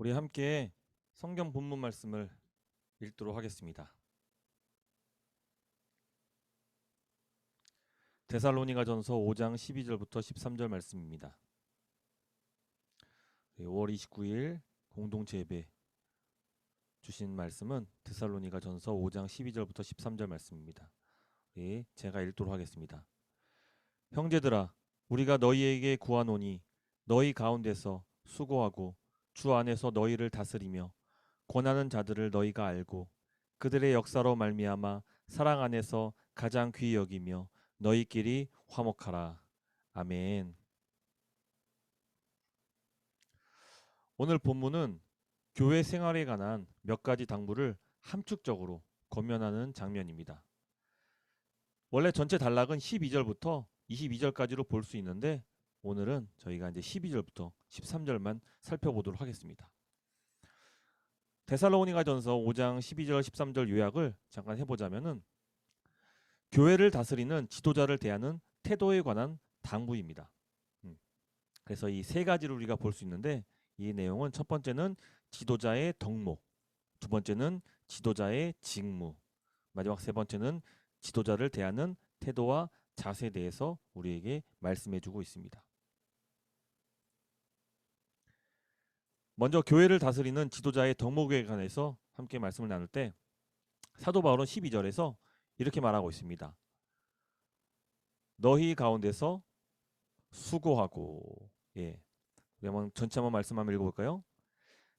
우리 함께 성경 본문 말씀을 읽도록 하겠습니다. 데살로니가전서 5장 12절부터 13절 말씀입니다. 5월 29일 공동체 예배 주신 말씀은 데살로니가전서 5장 12절부터 13절 말씀입니다. 제가 읽도록 하겠습니다. 형제들아, 우리가 너희에게 구하노니 너희 가운데서 수고하고 주 안에서 너희를 다스리며 권하는 자들을 너희가 알고 그들의 역사로 말미암아 사랑 안에서 가장 귀히 여기며 너희끼리 화목하라. 아멘. 오늘 본문은 교회 생활에 관한 몇 가지 당부를 함축적으로 권면하는 장면입니다. 원래 전체 단락은 12절부터 22절까지로 볼 수 있는데 오늘은 저희가 이제 12절부터 13절만 살펴보도록 하겠습니다. 데살로니가전서 5장 12절 13절 요약을 잠깐 해보자면은 교회를 다스리는 지도자를 대하는 태도에 관한 당부입니다. 그래서 이 세 가지를 우리가 볼 수 있는데 이 내용은 첫 번째는 지도자의 덕목, 두 번째는 지도자의 직무, 마지막 세 번째는 지도자를 대하는 태도와 자세에 대해서 우리에게 말씀해주고 있습니다. 먼저 교회를 다스리는 지도자의 덕목에 관해서 함께 말씀을 나눌 때 사도 바울은 12절에서 이렇게 말하고 있습니다. 너희 가운데서 수고하고. 우리 한번 전체 한번 말씀 한번 읽어볼까요?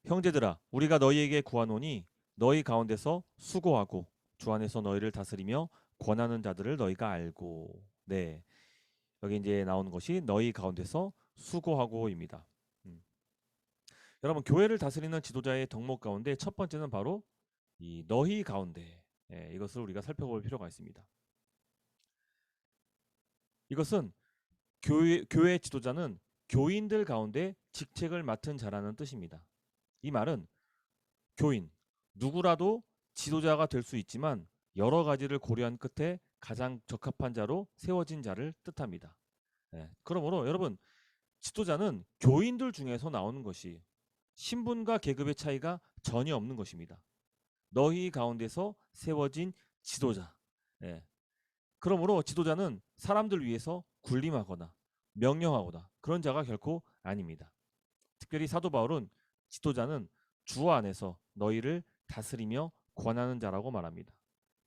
형제들아, 우리가 너희에게 구하노니 너희 가운데서 수고하고 주 안에서 너희를 다스리며 권하는 자들을 너희가 알고. 여기 이제 나오는 것이 너희 가운데서 수고하고입니다. 여러분, 교회를 다스리는 지도자의 덕목 가운데 첫 번째는 바로 이 너희 가운데, 이것을 우리가 살펴볼 필요가 있습니다. 이것은 교회 지도자는 교인들 가운데 직책을 맡은 자라는 뜻입니다. 이 말은 교인, 누구라도 지도자가 될 수 있지만 여러 가지를 고려한 끝에 가장 적합한 자로 세워진 자를 뜻합니다. 그러므로 여러분, 지도자는 교인들 중에서 나오는 것이 신분과 계급의 차이가 전혀 없는 것입니다. 너희 가운데서 세워진 지도자. 그러므로 지도자는 사람들 위해서 군림하거나 명령하거나 그런 자가 결코 아닙니다. 특별히 사도 바울은 지도자는 주 안에서 너희를 다스리며 권하는 자라고 말합니다.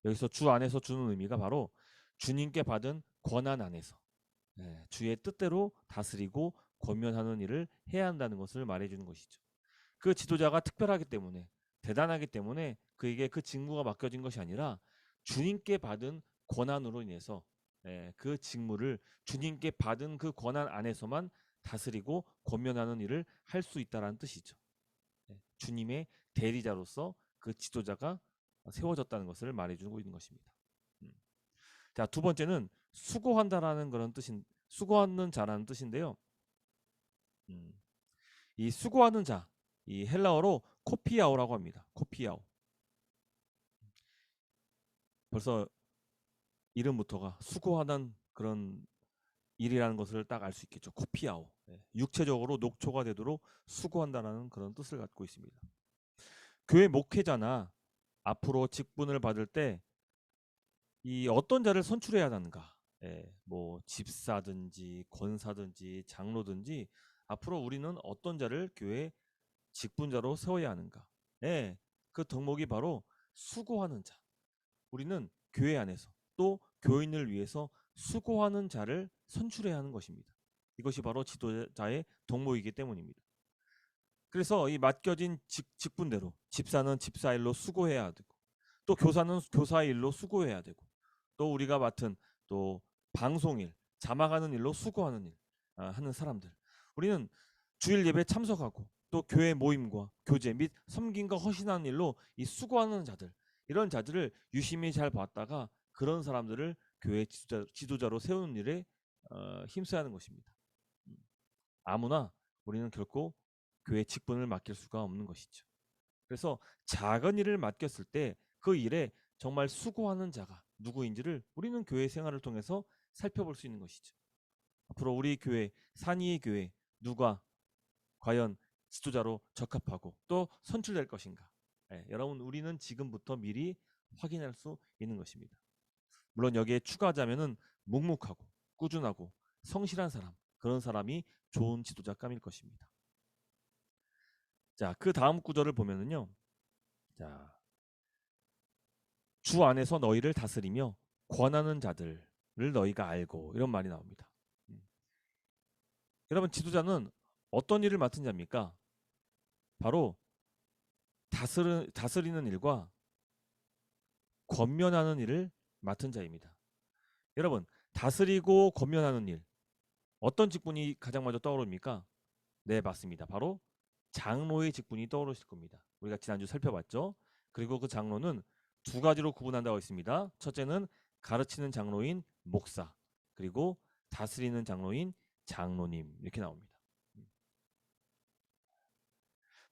여기서 주 안에서 주는 의미가 바로 주님께 받은 권한 안에서 주의 뜻대로 다스리고 권면하는 일을 해야 한다는 것을 말해주는 것이죠. 그 지도자가 특별하기 때문에 대단하기 때문에 그에게 그 직무가 맡겨진 것이 아니라 주님께 받은 권한으로 인해서 그 직무를 주님께 받은 그 권한 안에서만 다스리고 권면하는 일을 할 수 있다는 뜻이죠. 주님의 대리자로서 그 지도자가 세워졌다는 것을 말해주고 있는 것입니다. 자, 두 번째는 수고한다라는 그런 뜻인, 수고하는 자라는 뜻인데요. 이 수고하는 자, 이 헬라어로 코피아오라고 합니다. 코피아오. 벌써 이름부터가 수고하는 그런 일이라는 것을 딱 알 수 있겠죠. 코피아오. 육체적으로 녹초가 되도록 수고한다는 그런 뜻을 갖고 있습니다. 교회 목회자나 앞으로 직분을 받을 때 이 어떤 자를 선출해야 하는가? 뭐 집사든지 권사든지 장로든지 앞으로 우리는 어떤 자를 교회 직분자로 세워야 하는가? 그 덕목이 바로 수고하는 자. 우리는 교회 안에서 또 교인을 위해서 수고하는 자를 선출해야 하는 것입니다. 이것이 바로 지도자의 덕목이기 때문입니다. 그래서 이 맡겨진 직분대로 집사는 집사 일로 수고해야 되고 또 교사는 교사 일로 수고해야 되고 또 우리가 맡은 또 방송일, 자막하는 일로 수고하는 일 하는 사람들, 우리는 주일 예배 참석하고 또 교회 모임과 교제 및 섬김과 헌신하는 일로 이 수고하는 자들, 이런 자들을 유심히 잘 봤다가 그런 사람들을 교회 지도자로 세우는 일에 힘써야 하는 것입니다. 아무나 우리는 결코 교회 직분을 맡길 수가 없는 것이죠. 그래서 작은 일을 맡겼을 때 그 일에 정말 수고하는 자가 누구인지를 우리는 교회 생활을 통해서 살펴볼 수 있는 것이죠. 앞으로 우리 교회, 산이의 교회, 누가 과연 지도자로 적합하고 또 선출될 것인가? 여러분, 우리는 지금부터 미리 확인할 수 있는 것입니다. 물론 여기에 추가하자면은 묵묵하고 꾸준하고 성실한 사람, 그런 사람이 좋은 지도자감일 것입니다. 자, 그 다음 구절을 보면은요. 자, 주 안에서 너희를 다스리며 권하는 자들을 너희가 알고, 이런 말이 나옵니다. 여러분, 지도자는 어떤 일을 맡은 자입니까? 바로 다스리는 일과 권면하는 일을 맡은 자입니다. 여러분, 다스리고 권면하는 일, 어떤 직분이 가장 먼저 떠오릅니까? 네, 맞습니다. 바로 장로의 직분이 떠오르실 겁니다. 우리가 지난주 살펴봤죠. 그리고 그 장로는 두 가지로 구분한다고 했습니다. 첫째는 가르치는 장로인 목사, 그리고 다스리는 장로인 장로님, 이렇게 나옵니다.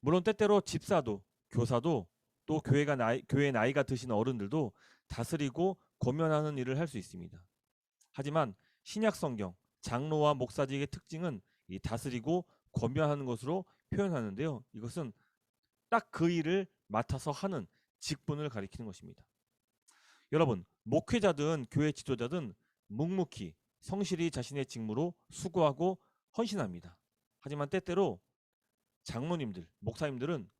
물론 때때로 집사도, 교사도, 또 교회 나이가 드신 어른들도 다스리고 권면하는 일을 할 수 있습니다. 하지만 신약 성경 장로와 목사직의 특징은 이 다스리고 권면하는 것으로 표현하는데요. 이것은 딱 그 일을 맡아서 하는 직분을 가리키는 것입니다. 여러분, 목회자든 교회 지도자든 묵묵히 성실히 자신의 직무로 수고하고 헌신합니다. 하지만 때때로 장로님들, 목사님들은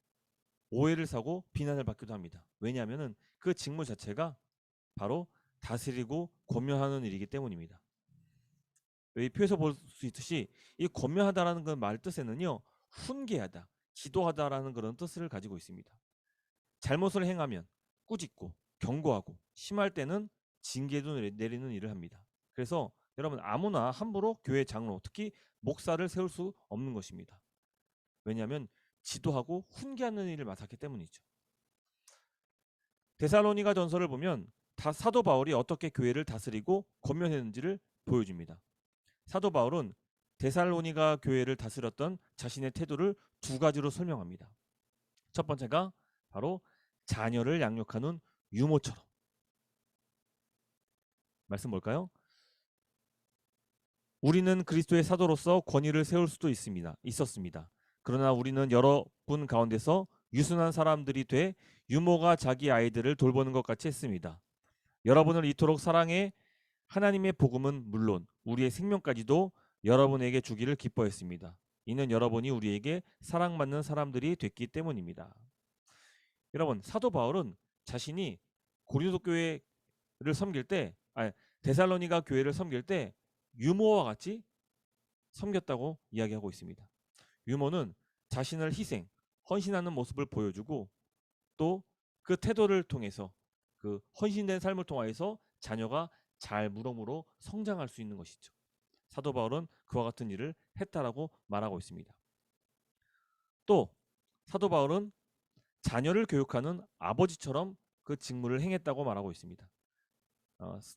오해를 사고 비난을 받기도 합니다. 왜냐하면 그 직무 자체가 바로 다스리고 권면하는 일이기 때문입니다. 이 표에서 볼 수 있듯이 이 권면하다라는 그 말 뜻에는요, 훈계하다, 지도하다라는 그런 뜻을 가지고 있습니다. 잘못을 행하면 꾸짖고 경고하고, 심할 때는 징계도 내리는 일을 합니다. 그래서 여러분, 아무나 함부로 교회 장로, 특히 목사를 세울 수 없는 것입니다. 왜냐하면 지도하고 훈계하는 일을 맡았기 때문이죠. 데살로니가 전서를 보면 사도 바울이 어떻게 교회를 다스리고 권면했는지를 보여줍니다. 사도 바울은 데살로니가 교회를 다스렸던 자신의 태도를 두 가지로 설명합니다. 첫 번째가 바로 자녀를 양육하는 유모처럼. 말씀 뭘까요? 우리는 그리스도의 사도로서 권위를 세울 수도 있었습니다. 그러나 우리는 여러분 가운데서 유순한 사람들이 돼 유모가 자기 아이들을 돌보는 것 같이 했습니다. 여러분을 이토록 사랑해 하나님의 복음은 물론 우리의 생명까지도 여러분에게 주기를 기뻐했습니다. 이는 여러분이 우리에게 사랑받는 사람들이 됐기 때문입니다. 여러분, 사도 바울은 자신이 고린도 교회를 섬길 때, 데살로니가 교회를 섬길 때 유모와 같이 섬겼다고 이야기하고 있습니다. 유모는 자신을 희생, 헌신하는 모습을 보여주고, 또 그 태도를 통해서, 그 헌신된 삶을 통하여서 자녀가 잘 무럭무럭 성장할 수 있는 것이죠. 사도 바울은 그와 같은 일을 했다라고 말하고 있습니다. 또 사도 바울은 자녀를 교육하는 아버지처럼 그 직무를 행했다고 말하고 있습니다.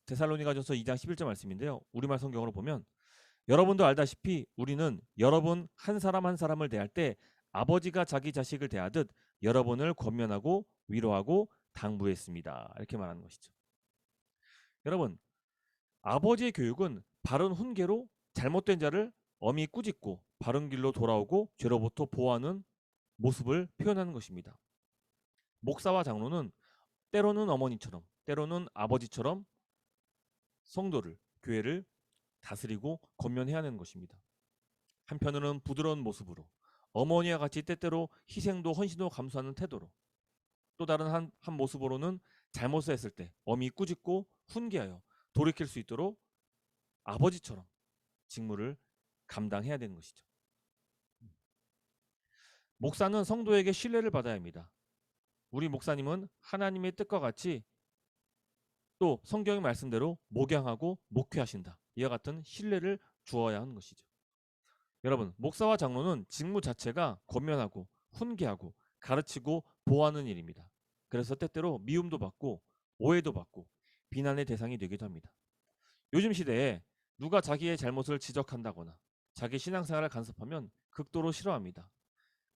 데살로니가전서 2장 11절 말씀인데요. 우리말 성경으로 보면, 여러분도 알다시피 우리는 여러분 한 사람 한 사람을 대할 때 아버지가 자기 자식을 대하듯 여러분을 권면하고 위로하고 당부했습니다. 이렇게 말하는 것이죠. 여러분, 아버지의 교육은 바른 훈계로 잘못된 자를 엄히 꾸짖고 바른 길로 돌아오고 죄로부터 보호하는 모습을 표현하는 것입니다. 목사와 장로는 때로는 어머니처럼, 때로는 아버지처럼 성도를, 교회를 다스리고 권면해야 하는 것입니다. 한편으로는 부드러운 모습으로, 어머니와 같이 때때로 희생도 헌신도 감수하는 태도로, 또 다른 한 모습으로는 잘못을 했을 때 엄히 꾸짖고 훈계하여 돌이킬 수 있도록 아버지처럼 직무를 감당해야 되는 것이죠. 목사는 성도에게 신뢰를 받아야 합니다. 우리 목사님은 하나님의 뜻과 같이 또 성경의 말씀대로 목양하고 목회하신다, 이와 같은 신뢰를 주어야 하는 것이죠. 여러분, 목사와 장로는 직무 자체가 권면하고 훈계하고 가르치고 보호하는 일입니다. 그래서 때때로 미움도 받고 오해도 받고 비난의 대상이 되기도 합니다. 요즘 시대에 누가 자기의 잘못을 지적한다거나 자기 신앙생활을 간섭하면 극도로 싫어합니다.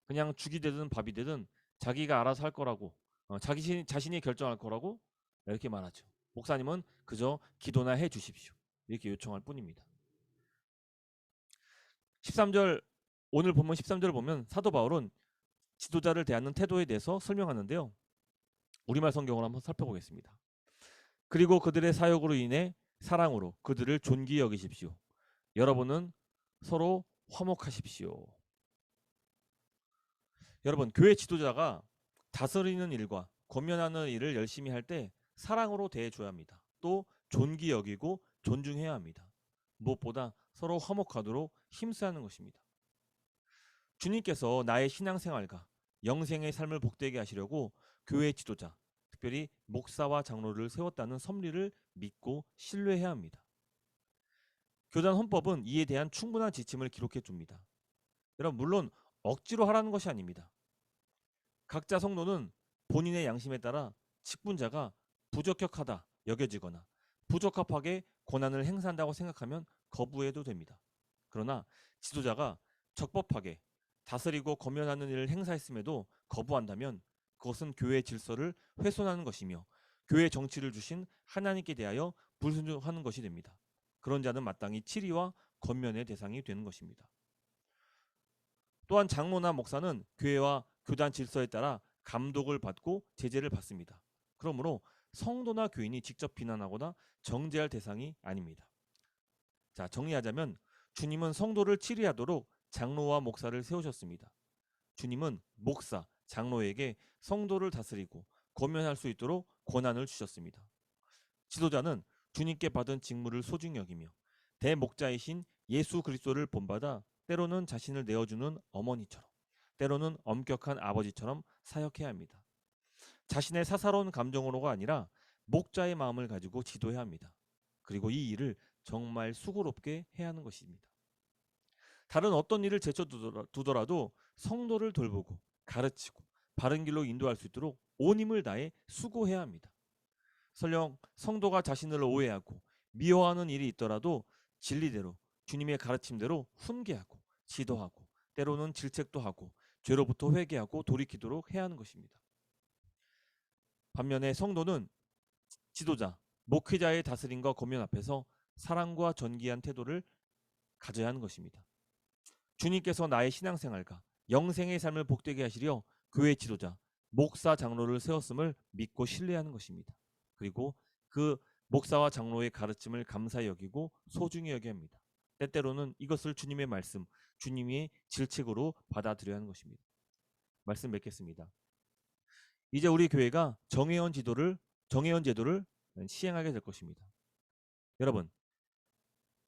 그냥 죽이 되든 밥이 되든 자기가 알아서 할 거라고, 자신이 결정할 거라고 이렇게 말하죠. 목사님은 그저 기도나 해 주십시오, 이렇게 요청할 뿐입니다. 13절 오늘 본문 13절을 보면 사도 바울은 지도자를 대하는 태도에 대해서 설명하는데요. 우리말 성경을 한번 살펴보겠습니다. 그리고 그들의 사역으로 인해 사랑으로 그들을 존귀 여기십시오. 여러분은 서로 화목하십시오. 여러분, 교회 지도자가 다스리는 일과 권면하는 일을 열심히 할 때 사랑으로 대해줘야 합니다. 또 존귀 여기고 존중해야 합니다. 무엇보다 서로 화목하도록 힘써야 하는 것입니다. 주님께서 나의 신앙생활과 영생의 삶을 복되게 하시려고 교회 지도자, 특별히 목사와 장로를 세웠다는 섭리를 믿고 신뢰해야 합니다. 교단 헌법은 이에 대한 충분한 지침을 기록해 줍니다. 여러분, 물론 억지로 하라는 것이 아닙니다. 각자 성도는 본인의 양심에 따라 직분자가 부적격하다 여겨지거나 부적합하게 권한을 행사한다고 생각하면 거부해도 됩니다. 그러나 지도자가 적법하게 다스리고 권면하는 일을 행사했음에도 거부한다면 그것은 교회의 질서를 훼손하는 것이며 교회 정치를 주신 하나님께 대하여 불순종하는 것이 됩니다. 그런 자는 마땅히 치리와 권면의 대상이 되는 것입니다. 또한 장로나 목사는 교회와 교단 질서에 따라 감독을 받고 제재를 받습니다. 그러므로 성도나 교인이 직접 비난하거나 정죄할 대상이 아닙니다. 자, 정리하자면 주님은 성도를 치리하도록 장로와 목사를 세우셨습니다. 주님은 목사, 장로에게 성도를 다스리고 권면할 수 있도록 권한을 주셨습니다. 지도자는 주님께 받은 직무를 소중히 여기며 대목자이신 예수 그리스도를 본받아 때로는 자신을 내어주는 어머니처럼, 때로는 엄격한 아버지처럼 사역해야 합니다. 자신의 사사로운 감정으로가 아니라 목자의 마음을 가지고 지도해야 합니다. 그리고 이 일을 정말 수고롭게 해야 하는 것입니다. 다른 어떤 일을 제쳐두더라도 성도를 돌보고 가르치고 바른 길로 인도할 수 있도록 온 힘을 다해 수고해야 합니다. 설령 성도가 자신을 오해하고 미워하는 일이 있더라도 진리대로 주님의 가르침대로 훈계하고 지도하고 때로는 질책도 하고 죄로부터 회개하고 돌이키도록 해야 하는 것입니다. 반면에 성도는 지도자, 목회자의 다스림과 권면 앞에서 사랑과 존귀한 태도를 가져야 하는 것입니다. 주님께서 나의 신앙생활과 영생의 삶을 복되게 하시려 교회 지도자, 목사, 장로를 세웠음을 믿고 신뢰하는 것입니다. 그리고 그 목사와 장로의 가르침을 감사히 여기고 소중히 여겨야 합니다. 때때로는 이것을 주님의 말씀, 주님의 질책으로 받아들여야 하는 것입니다. 말씀 맺겠습니다. 이제 우리 교회가 정회원 제도를 시행하게 될 것입니다. 여러분,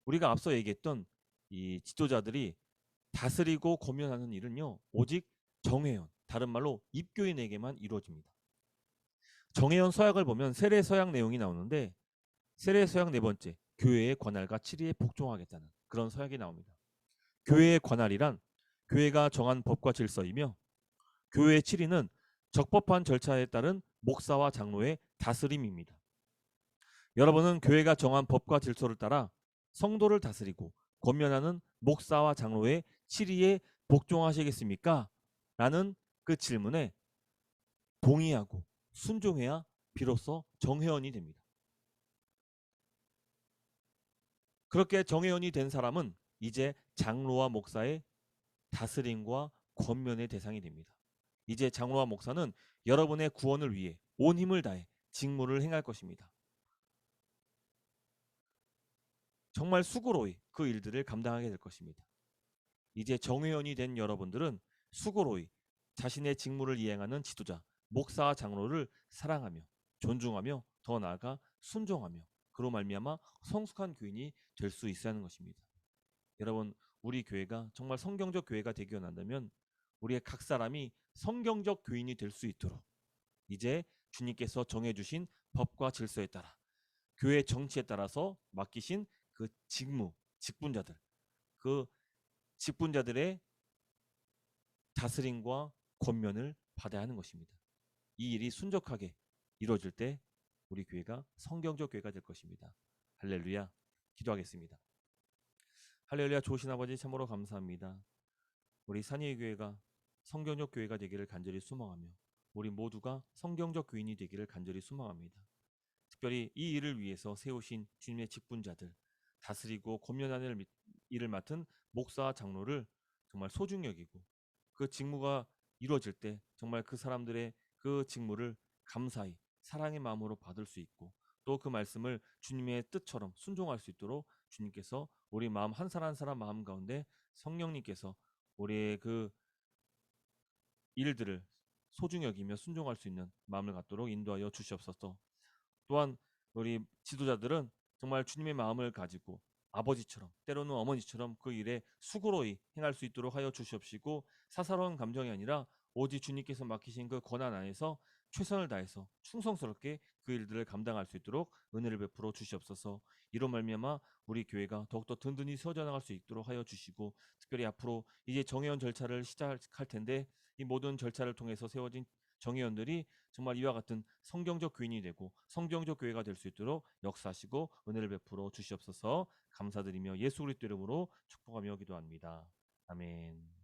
우리가 앞서 얘기했던 이 지도자들이 다스리고 권면하는 일은요, 오직 정회원, 다른 말로 입교인에게만 이루어집니다. 정회원 서약을 보면 세례 서약 내용이 나오는데 세례 서약 네 번째, 교회의 관할과 치리에 복종하겠다는 그런 서약이 나옵니다. 교회의 관할이란 교회가 정한 법과 질서이며 교회의 치리는 적법한 절차에 따른 목사와 장로의 다스림입니다. 여러분은 교회가 정한 법과 질서를 따라 성도를 다스리고 권면하는 목사와 장로의 치리에 복종하시겠습니까? 라는 그 질문에 동의하고 순종해야 비로소 정회원이 됩니다. 그렇게 정회원이 된 사람은 이제 장로와 목사의 다스림과 권면의 대상이 됩니다. 이제 장로와 목사는 여러분의 구원을 위해 온 힘을 다해 직무를 행할 것입니다. 정말 수고로이 그 일들을 감당하게 될 것입니다. 이제 정회원이 된 여러분들은 수고로이 자신의 직무를 이행하는 지도자, 목사와 장로를 사랑하며 존중하며 더 나아가 순종하며 그로 말미암아 성숙한 교인이 될 수 있어야 하는 것입니다. 여러분, 우리 교회가 정말 성경적 교회가 되기 원한다면 우리의 각 사람이 성경적 교인이 될 수 있도록 이제 주님께서 정해주신 법과 질서에 따라 교회 정치에 따라서 맡기신 그 직무, 직분자들, 그 직분자들의 다스림과 권면을 받아야 하는 것입니다. 이 일이 순적하게 이루어질 때 우리 교회가 성경적 교회가 될 것입니다. 할렐루야. 기도하겠습니다. 할렐루야. 좋으신 아버지 참으로 감사합니다. 우리 산위의 교회가 성경적 교회가 되기를 간절히 소망하며 우리 모두가 성경적 교인이 되기를 간절히 소망합니다. 특별히 이 일을 위해서 세우신 주님의 직분자들, 다스리고 권면하는 일을 맡은 목사와 장로를 정말 소중히 여기고 그 직무가 이루어질 때 정말 그 사람들의 그 직무를 감사히 사랑의 마음으로 받을 수 있고 또 그 말씀을 주님의 뜻처럼 순종할 수 있도록 주님께서 우리 마음 한 사람 한 사람 마음 가운데 성령님께서 우리의 그 일들을 소중히 여기며 순종할 수 있는 마음을 갖도록 인도하여 주시옵소서. 또한 우리 지도자들은 정말 주님의 마음을 가지고 아버지처럼 때로는 어머니처럼 그 일에 수고로이 행할 수 있도록 하여 주시옵시고 사사로운 감정이 아니라 오직 주님께서 맡기신 그 권한 안에서 최선을 다해서 충성스럽게 그 일들을 감당할 수 있도록 은혜를 베풀어 주시옵소서. 이로 말미암아 우리 교회가 더욱더 든든히 세워져 나갈 수 있도록 하여 주시고 특별히 앞으로 이제 정회원 절차를 시작할 텐데 이 모든 절차를 통해서 세워진 정회원들이 정말 이와 같은 성경적 교인이 되고 성경적 교회가 될 수 있도록 역사하시고 은혜를 베풀어 주시옵소서. 감사드리며 예수 그리스도 이름으로 축복하며 기도합니다. 아멘.